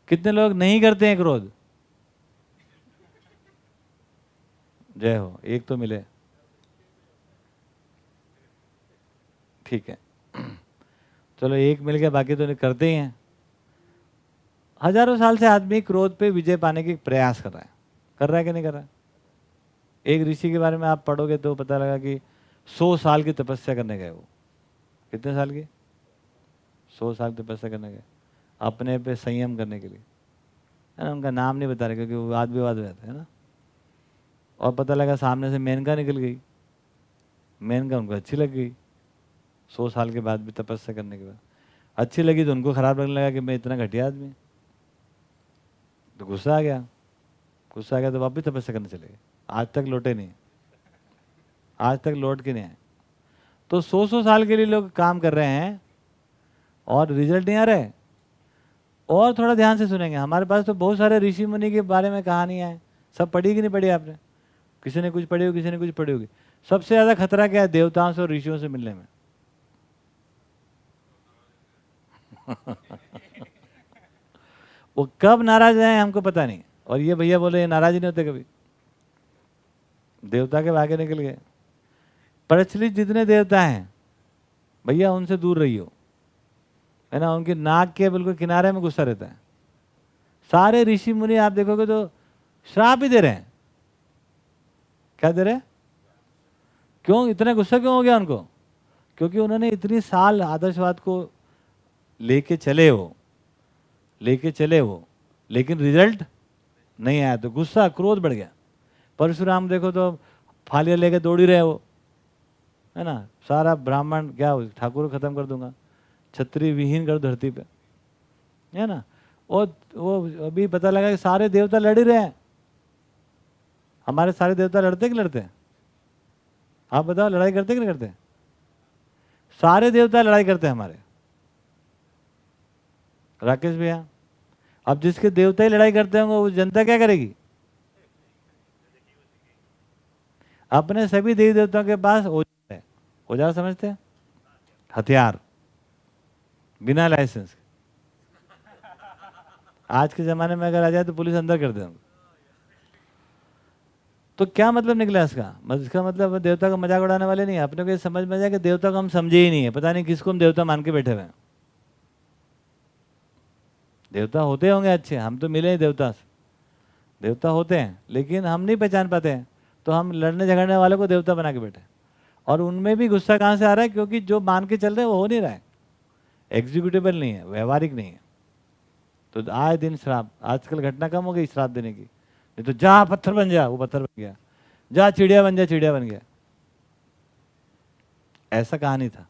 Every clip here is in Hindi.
कितने लोग नहीं करते हैं क्रोध? जय हो, एक तो मिले। ठीक है, चलो एक मिल गया, बाकी तो नहीं करते ही हैं। हजारों साल से आदमी क्रोध पे विजय पाने की प्रयास कर रहा है। कर रहा है कि नहीं कर रहा है? एक ऋषि के बारे में आप पढ़ोगे तो पता लगा कि 100 साल की तपस्या करने गए वो। कितने साल की? 100 साल तपस्या करने गए, अपने पे संयम करने के लिए, है ना। उनका नाम नहीं बता रहे क्योंकि वो वाद विवाद हो जाता है ना। और पता लगा सामने से मेनका निकल गई। मेनका उनको अच्छी लग गई, 100 साल के बाद भी तपस्या करने के बाद अच्छी लगी तो उनको खराब लगने लगा कि मैं इतना घटिया आदमी। तो गुस्सा आ गया। गुस्सा आ गया तो वापस तपस्या करने चले गए। आज तक लौटे नहीं, आज तक लौट के नहीं आए। तो 100 साल के लिए लोग काम कर रहे हैं और रिजल्ट नहीं आ रहा है। और थोड़ा ध्यान से सुनेंगे, हमारे पास तो बहुत सारे ऋषि मुनि के बारे में कहानियां हैं। सब पढ़ी कि नहीं पढ़ी आपने? किसी ने कुछ पढ़ी होगी, किसी ने कुछ पढ़ी होगी। सबसे ज्यादा खतरा क्या है देवताओं से और ऋषियों से मिलने में? वो कब नाराज हैं हमको पता नहीं। और ये भैया बोले ये नाराज ही नहीं होते कभी, देवता के आगे निकल गए। प्रचलित जितने देवता हैं भैया उनसे दूर रहियो, है ना। उनकी नाक के बिल्कुल किनारे में गुस्सा रहता है। सारे ऋषि मुनि आप देखोगे तो श्राप ही दे रहे हैं। क्या दे रहे हैं? क्यों इतना गुस्सा क्यों हो गया उनको? क्योंकि उन्होंने इतनी साल आदर्शवाद को लेके चले वो, लेके चले वो, लेकिन रिजल्ट नहीं आया तो गुस्सा क्रोध बढ़ गया। परशुराम देखो तो फालिया लेके दौड़ ही रहे वो, है ना। सारा ब्राह्मण क्या ठाकुर खत्म कर दूंगा, छत्री विहीन कर धरती पे, है ना। और वो अभी पता लगा कि सारे देवता लड़ ही रहे हैं। हमारे सारे देवता लड़ते कि लड़ते हैं? आप बताओ, लड़ाई करते कि नहीं करते? सारे देवता लड़ाई करते हैं हमारे। राकेश भैया, अब जिसके देवता ही लड़ाई करते होंगे वो जनता क्या करेगी? अपने सभी देवी देवताओं के पास औजार है। औजार समझते हैं? हथियार, बिना लाइसेंस। आज के जमाने में अगर आ जाए तो पुलिस अंदर कर देंगे। तो क्या मतलब निकला इसका? इसका मतलब देवता का मजाक उड़ाने वाले नहीं है। अपने को ये समझ में आया कि देवता को हम समझे ही नहीं है, पता नहीं किसको हम देवता मान के बैठे हुए हैं। देवता होते होंगे अच्छे, हम तो मिले ही देवता से। देवता होते हैं लेकिन हम नहीं पहचान पाते हैं, तो हम लड़ने झगड़ने वालों को देवता बना के बैठे। और उनमें भी गुस्सा कहाँ से आ रहा है? क्योंकि जो मान के चल रहे हैं वो हो नहीं रहा है, एग्जीक्यूटेबल नहीं है, व्यवहारिक नहीं है। तो आए दिन श्राप। आजकल घटना कम हो गई श्राप देने की, नहीं तो जा पत्थर बन जा, वो पत्थर बन गया। जा चिड़िया बन जा, चिड़िया बन गया। ऐसा कहानी था।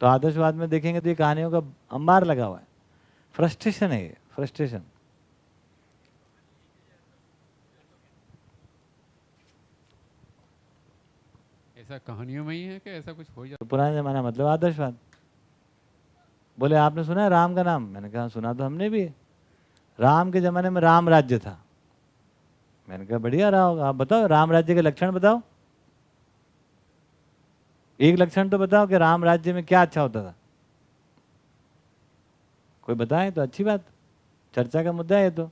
तो आदर्शवाद में देखेंगे तो ये कहानियों का अंबार लगा हुआ है। फ्रस्ट्रेशन है ये, फ्रस्ट्रेशन। ऐसा कहानियों में ही है कि ऐसा कुछ हो तो पुराने जमाना मतलब आदर्शवाद। बोले आपने सुना है राम का नाम? मैंने कहा सुना तो हमने भी है। राम के जमाने में राम राज्य था। मैंने कहा बढ़िया रहा होगा। आप बताओ राम राज्य के लक्षण बताओ, एक लक्षण तो बताओ कि राम राज्य में क्या अच्छा होता था। कोई बताए तो अच्छी बात, चर्चा का मुद्दा है ये तो।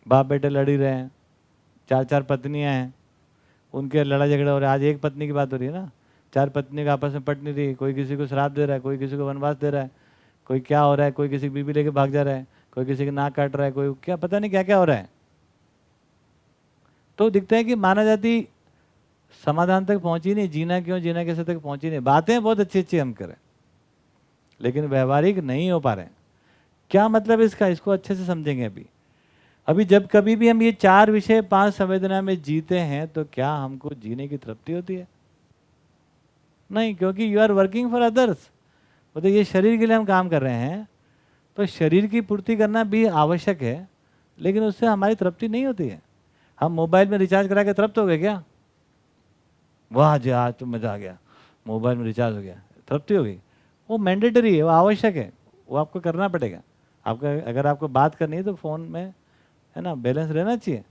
बाप बेटे लड़ ही रहे हैं, चार चार पत्नियां हैं, उनके लड़ा झगड़ा हो रहा है। आज एक पत्नी की बात हो रही है ना, चार पत्नी का आपस में पट नहीं रही। कोई किसी को श्राप दे रहा है, कोई किसी को वनवास दे रहा है, कोई क्या हो रहा है, कोई किसी की बीबी लेके भाग जा रहा है, कोई किसी की नाक काट रहा है, कोई क्या पता नहीं क्या क्या हो रहा है। तो दिखता है कि मानव जाति समाधान तक पहुंची नहीं। जीना क्यों, जीना कैसे तक पहुंची नहीं। बातें बहुत अच्छी अच्छी हम करें लेकिन व्यवहारिक नहीं हो पा रहे हैं। क्या मतलब इसका? इसको अच्छे से समझेंगे अभी। अभी जब कभी भी हम ये 4 विषय 5 संवेदना में जीते हैं तो क्या हमको जीने की तृप्ति होती है? नहीं, क्योंकि you are working for others. मतलब ये शरीर के लिए हम काम कर रहे हैं, तो शरीर की पूर्ति करना भी आवश्यक है, लेकिन उससे हमारी तृप्ति नहीं होती है। हम मोबाइल में रिचार्ज करा के तृप्त हो गए क्या? वाह जी आज तो मजा आ गया, मोबाइल में रिचार्ज हो गया, तृप्ति हो गई? वो मैंडेटरी है, वो आवश्यक है, वो आपको करना पड़ेगा। आपका अगर आपको बात करनी है तो फ़ोन में, है ना, बैलेंस रहना चाहिए।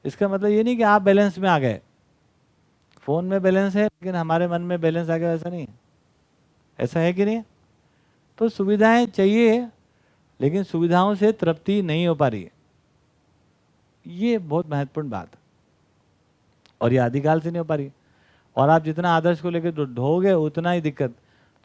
इसका मतलब ये नहीं कि आप बैलेंस में आ गए। फ़ोन में बैलेंस है लेकिन हमारे मन में बैलेंस आ गया, ऐसा नहीं है। ऐसा है कि नहीं? तो सुविधाएं चाहिए, लेकिन सुविधाओं से तृप्ति नहीं हो पा रही है। ये बहुत महत्वपूर्ण बात है, और ये आदिकाल से नहीं हो पा रही है। और आप जितना आदर्श को लेकर ढोगे उतना ही दिक्कत।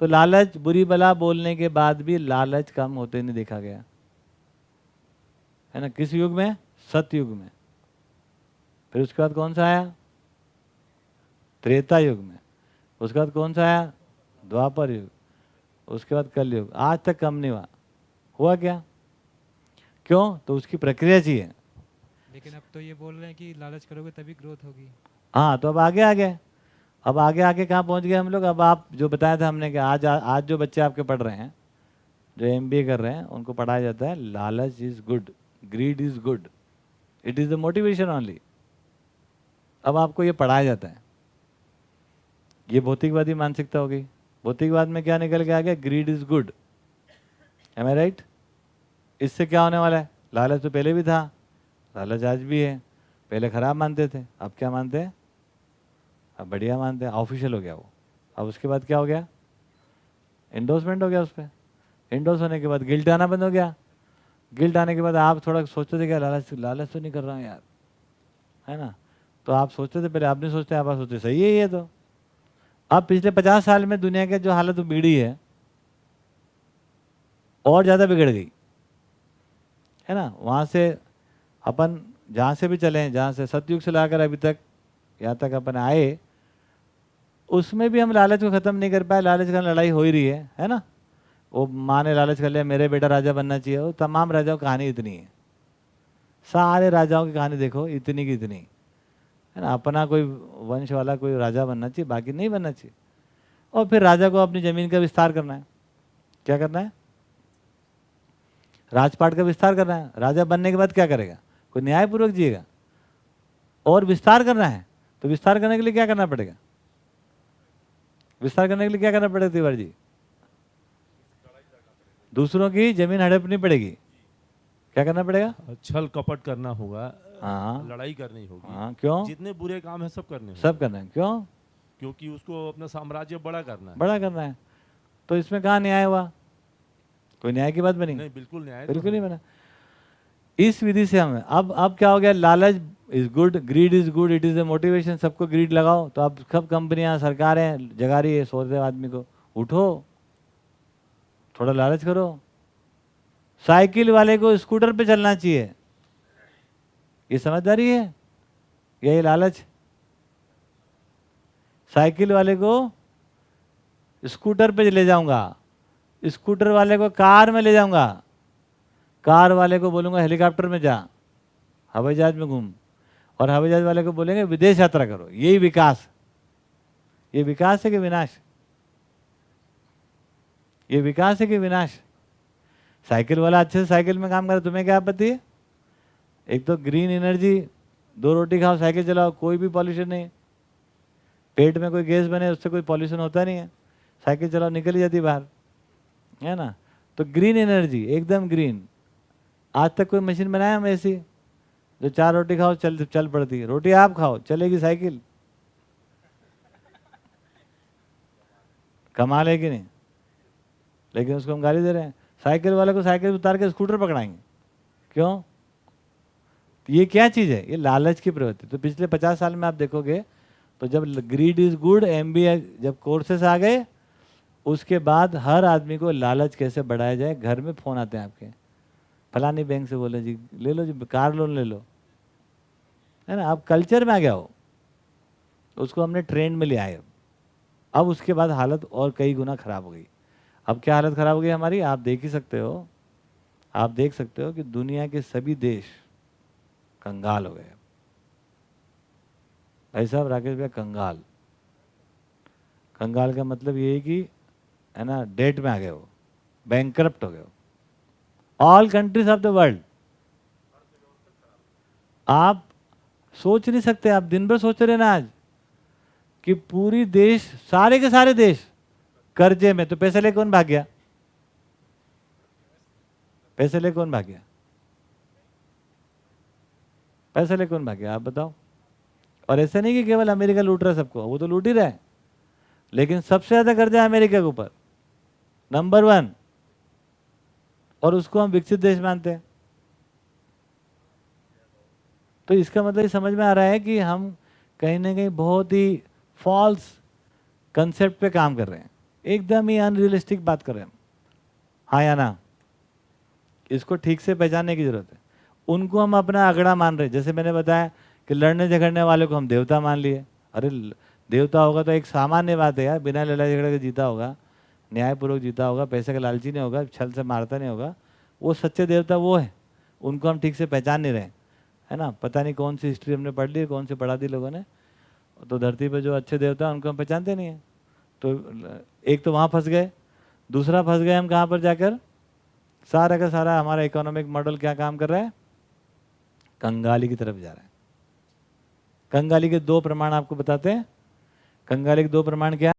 तो लालच, बुरी बला बोलने के बाद भी लालच कम होते नहीं देखा गया है ना। किस युग में? सतयुग में। फिर उसके बाद कौन सा आया? त्रेता युग में। उसके बाद कौन सा आया? द्वापर युग। उसके बाद कलयुग। आज तक कम नहीं हुआ। हुआ क्या? क्यों? तो उसकी प्रक्रिया चाहिए। लेकिन अब तो ये बोल रहे हैं कि लालच करोगे तभी ग्रोथ होगी। हाँ, तो अब आगे आ गए। अब आगे आगे कहाँ पहुँच गए हम लोग? अब आप जो बताया था हमने कि आज जो बच्चे आपके पढ़ रहे हैं, जो MBA कर रहे हैं, उनको पढ़ाया जाता है लालच is good, grid is good, it is the motivation only. अब आपको ये पढ़ाया जाता है। ये भौतिकवादी मानसिकता हो गई। भौतिकवाद में क्या निकल के आ गया? Greed is good. Am I right? इससे क्या होने वाला है? लालच तो पहले भी था, लालच आज भी है। पहले खराब मानते थे, अब क्या मानते हैं? अब बढ़िया मानते हैं। ऑफिशियल हो गया वो। अब उसके बाद क्या हो गया? एंडोर्समेंट हो गया उस पर। एंडोर्स होने के बाद गिल्ट आना बंद हो गया। गिल्ट आने के बाद आप थोड़ा सोचते थे क्या लालच लालच तो नहीं कर रहा हूँ यार, है ना। तो आप सोचते थे पहले, आप नहीं सोचते, आप सोचते सही है ये तो। अब पिछले 50 साल में दुनिया के जो हालत बिगड़ी है, और ज़्यादा बिगड़ गई है ना। वहाँ से अपन जहाँ से भी चले, जहाँ से सतयुग से लाकर अभी तक यहाँ तक अपन आए, उसमें भी हम लालच को ख़त्म नहीं कर पाए। लालच का लड़ाई हो ही रही है ना। वो माँ ने लालच कर लिया मेरे बेटा राजा बनना चाहिए। वो तमाम राजाओं की कहानी इतनी है। सारे राजाओं की कहानी देखो, इतनी की इतनी है ना। अपना कोई वंश वाला कोई राजा बनना चाहिए, बाकी नहीं बनना चाहिए। और फिर राजा को अपनी ज़मीन का विस्तार करना है। क्या करना है? राजपाट का विस्तार करना है। राजा बनने के बाद क्या करेगा? कोई न्यायपूर्वक जिएगा। और विस्तार करना है, तो विस्तार करने के लिए क्या करना पड़ेगा? विस्तार करने के लिए क्या करना पड़ेगा तिवारी जी? दूसरों की जमीन हड़पनी पड़ेगी। क्या करना पड़ेगा? छल कपट करना होगा। हाँ, लड़ाई करनी होगी। हाँ। क्यों? जितने बुरे काम है सब करने होंगे। सब करना है। क्यों? क्योंकि उसको अपना साम्राज्य बड़ा करना है। बड़ा करना है। तो इसमें कहाँ न्याय हुआ? कोई न्याय की बात बनी? नहीं, बिल्कुल न्याय बिल्कुल नहीं बना। इस विधि से हम अब क्या हो गया? लालच is good, grid is good, it is a motivation. सबको ग्रीड लगाओ, तो अब सब कंपनियां, सरकारें जगा रही है, सोच रहे आदमी को उठो, थोड़ा लालच करो। साइकिल वाले को स्कूटर पे चलना चाहिए, ये समझदारी है? यही लालच? साइकिल वाले को स्कूटर पे ले जाऊंगा, स्कूटर वाले को कार में ले जाऊंगा, कार वाले को बोलूंगा हेलीकॉप्टर में जा, हवाई जहाज में घूम, और हवाई जहाज वाले को बोलेंगे विदेश यात्रा करो। यही विकास? ये विकास है कि विनाश? ये विकास है कि विनाश? साइकिल वाला अच्छे से साइकिल में काम करे, तुम्हें क्या आपत्ति है? एक तो ग्रीन एनर्जी, 2 रोटी खाओ, साइकिल चलाओ, कोई भी पॉल्यूशन नहीं। पेट में कोई गैस बने उससे कोई पॉल्यूशन होता नहीं है। साइकिल चलाओ, निकल जाती बाहर, है ना। तो ग्रीन एनर्जी, एकदम ग्रीन। आज तक कोई मशीन बनाया हम ऐसी जो 4 रोटी खाओ चल पड़ती है? रोटी आप खाओ, चलेगी साइकिल? कमाल है कि नहीं? लेकिन उसको हम गाली दे रहे हैं। साइकिल वाले को साइकिल उतार के स्कूटर पकड़ाएंगे। क्यों? तो ये क्या चीज़ है? ये लालच की प्रवृत्ति। तो पिछले 50 साल में आप देखोगे, तो जब ग्रीड इज गुड, MBA जब कोर्सेस आ गए, उसके बाद हर आदमी को लालच कैसे बढ़ाया जाए। घर में फ़ोन आते हैं आपके, फलानी बैंक से बोले जी ले लो जी, कार लोन ले लो, है ना। अब कल्चर में आ गया हो, उसको हमने ट्रेंड में ले आए। अब उसके बाद हालत और कई गुना खराब हो गई। अब क्या हालत खराब हो गई हमारी? आप देख ही सकते हो, आप देख सकते हो कि दुनिया के सभी देश कंगाल हो गए। भाई साहब, राकेश भैया, कंगाल। कंगाल का मतलब ये है कि, है ना, डेट में आ गए हो, बैंकरप्ट हो गए हो। All countries of the world. आप सोच नहीं सकते, आप दिन भर सोचते रहे ना आज कि पूरी देश, सारे के सारे देश कर्जे में। तो पैसे ले कौन भाग गया? पैसे ले कौन भाग गया? पैसे ले कौन भाग गया? आप बताओ। और ऐसा नहीं कि केवल अमेरिका लूट रहा है सबको, वो तो लूट ही रहा है, लेकिन सबसे ज्यादा कर्जा है अमेरिका के ऊपर, नंबर 1। और उसको हम विकसित देश मानते हैं। तो इसका मतलब ये समझ में आ रहा है कि हम कहीं ना कहीं बहुत ही फॉल्स कंसेप्ट पे काम कर रहे हैं, एकदम ही अनरियलिस्टिक बात कर रहे हैं हम। हाँ या ना? इसको ठीक से पहचानने की जरूरत है। उनको हम अपना अगड़ा मान रहे हैं। जैसे मैंने बताया कि लड़ने झगड़ने वाले को हम देवता मान लिए। अरे देवता होगा तो एक सामान्य बात है यार, बिना लड़ाई झगड़े के जीता होगा, न्यायपूर्वक जीता होगा, पैसे का लालची नहीं होगा, छल से मारता नहीं होगा, वो सच्चे देवता वो है। उनको हम ठीक से पहचान नहीं रहे, है ना? पता नहीं कौन सी हिस्ट्री हमने पढ़ ली, कौन सी पढ़ा दी लोगों ने। तो धरती पे जो अच्छे देवता हैं उनको हम पहचानते नहीं हैं। तो एक तो वहाँ फंस गए, दूसरा फंस गए हम कहाँ पर जाकर, सारा का सारा हमारा इकोनॉमिक मॉडल क्या काम कर रहा है, कंगाली की तरफ जा रहा है। कंगाली के 2 प्रमाण आपको बताते हैं। कंगाली के 2 प्रमाण क्या?